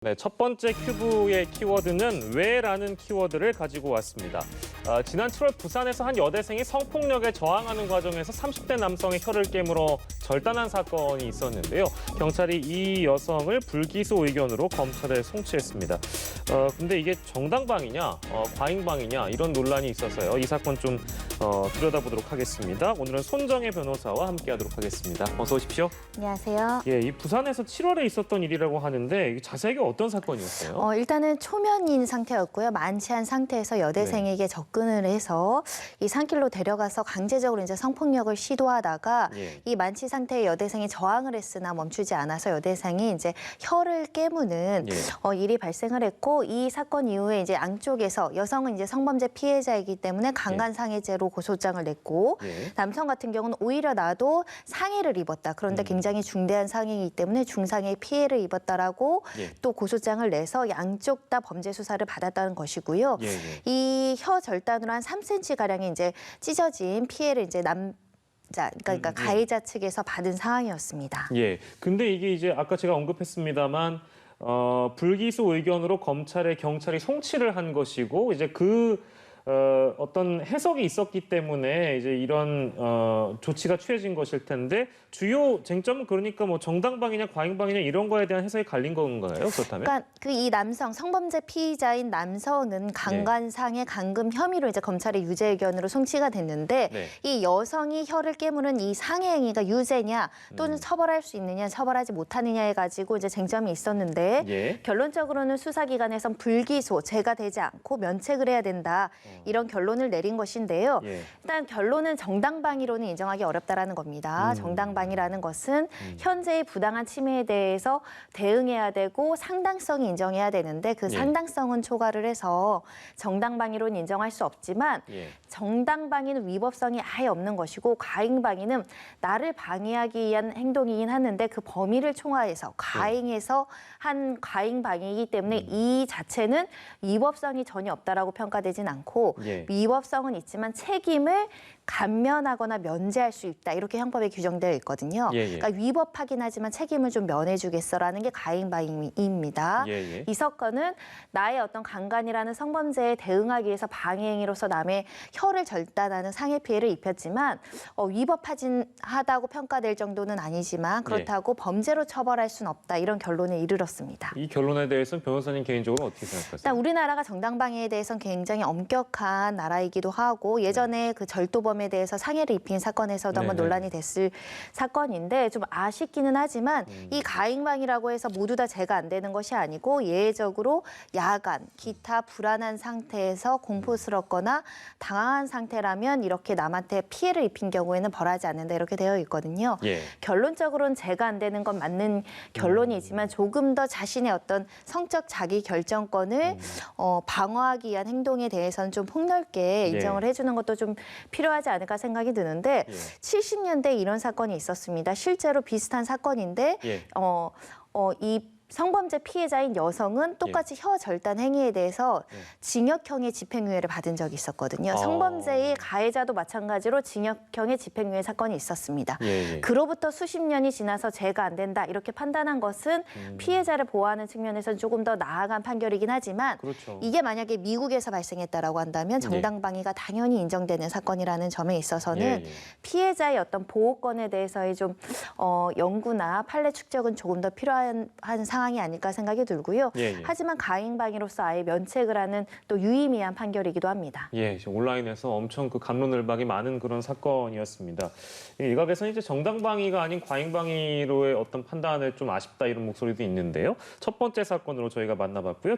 네, 첫 번째 큐브의 키워드는 왜라는 키워드를 가지고 왔습니다. 지난 7월 부산에서 한 여대생이 성폭력에 저항하는 과정에서 30대 남성의 혀를 깨물어 절단한 사건이 있었는데요. 경찰이 이 여성을 불기소 의견으로 검찰에 송치했습니다. 근데 이게 정당방위냐, 과잉방위냐 이런 논란이 있어서요. 이 사건 좀 들여다보도록 하겠습니다. 오늘은 손정혜 변호사와 함께하도록 하겠습니다. 어서 오십시오. 안녕하세요. 예, 이 부산에서 7월에 있었던 일이라고 하는데 이게 자세하게 어떤 사건이었어요? 일단은 초면인 상태였고요. 만취한 상태에서 여대생에게 접근을 해서 이 산길로 데려가서 강제적으로 이제 성폭력을 시도하다가 이 만취 상태의 여대생이 저항을 했으나 멈추지 않아서 여대생이 이제 혀를 깨무는 일이 발생을 했고, 이 사건 이후에 이제 양쪽에서 여성은 이제 성범죄 피해자이기 때문에 강간상해죄로 고소장을 냈고, 남성 같은 경우는 오히려 나도 상해를 입었다. 그런데 굉장히 중대한 상해이기 때문에 중상해 피해를 입었다라고 또 고소장을 내서 양쪽 다 범죄 수사를 받았다는 것이고요. 이 혀 절단으로 한 3cm 가량이 이제 찢어진 피해를 이제 그러니까 가해자 측에서 받은 상황이었습니다. 예. 근데 이게 이제 아까 제가 언급했습니다만 불기소 의견으로 경찰이 송치를 한 것이고 이제 어떤 해석이 있었기 때문에 이제 이런 조치가 취해진 것일 텐데 주요 쟁점은 그러니까 뭐 정당방위냐 과잉방위냐 이런 거에 대한 해석이 갈린 건가요? 그렇다면? 그러니까 이 남성 성범죄 피의자인 남성은 강간상해 강금 혐의로 이제 검찰의 유죄 의견으로 송치가 됐는데 이 여성이 혀를 깨무는 이 상해 행위가 유죄냐 또는 처벌할 수 있느냐 처벌하지 못하느냐에 가지고 이제 쟁점이 있었는데 결론적으로는 수사기관에선 불기소, 죄가 되지 않고 면책을 해야 된다. 이런 결론을 내린 것인데요. 일단 결론은 정당방위로는 인정하기 어렵다라는 겁니다. 정당방위라는 것은 현재의 부당한 침해에 대해서 대응해야 되고 상당성이 인정해야 되는데 그 상당성은 초과를 해서 정당방위로는 인정할 수 없지만 정당방위는 위법성이 아예 없는 것이고 과잉방위는 나를 방해하기 위한 행동이긴 하는데 그 범위를 총화해서 과잉해서 한 과잉방위이기 때문에 이 자체는 위법성이 전혀 없다라고 평가되진 않고 위법성은 있지만 책임을 감면하거나 면제할 수 있다. 이렇게 형법에 규정되어 있거든요. 그러니까 위법하긴 하지만 책임을 좀 면해주겠어라는 게 과잉방위입니다. 이 사건은 나의 어떤 강간이라는 성범죄에 대응하기 위해서 방해행위로서 남의 혀를 절단하는 상해 피해를 입혔지만 위법하다고 평가될 정도는 아니지만 그렇다고 범죄로 처벌할 수는 없다. 이런 결론에 이르렀습니다. 이 결론에 대해서는 변호사님 개인적으로 어떻게 생각하세요? 일단 우리나라가 정당방위에 대해서는 굉장히 엄격한 나라이기도 하고 예전에 그 절도범에 대해서 상해를 입힌 사건에서도 한번 논란이 됐을 사건인데 좀 아쉽기는 하지만 이 가잉방이라고 해서 모두 다 죄가 안 되는 것이 아니고 예외적으로 야간, 기타 불안한 상태에서 공포스럽거나 당황한 상태라면 이렇게 남한테 피해를 입힌 경우에는 벌하지 않는다 이렇게 되어 있거든요. 결론적으로는 죄가 안 되는 건 맞는 결론이지만 조금 더 자신의 어떤 성적 자기 결정권을 방어하기 위한 행동에 대해서는 좀 폭넓게 인정을 해주는 것도 좀 필요하지 않을까 생각이 드는데 70년대에 이런 사건이 있었습니다. 실제로 비슷한 사건인데 이 성범죄 피해자인 여성은 똑같이 혀 절단 행위에 대해서 징역형의 집행유예를 받은 적이 있었거든요. 성범죄의 가해자도 마찬가지로 징역형의 집행유예 사건이 있었습니다. 그로부터 수십 년이 지나서 죄가 안 된다 이렇게 판단한 것은 피해자를 보호하는 측면에서는 조금 더 나아간 판결이긴 하지만 이게 만약에 미국에서 발생했다라고 한다면 정당방위가 당연히 인정되는 사건이라는 점에 있어서는 피해자의 어떤 보호권에 대해서의 좀 연구나 판례 축적은 조금 더 필요한 상황이 아닐까 생각이 들고요. 하지만 가잉방위로서 아예 면책을 하는 또 유의미한 판결이기도 합니다. 온라인에서 엄청 그 갑론을박이 많은 그런 사건이었습니다. 일각에서는 이제 정당방위가 아닌 과잉방위로의 어떤 판단을 좀 아쉽다 이런 목소리도 있는데요. 첫 번째 사건으로 저희가 만나봤고요.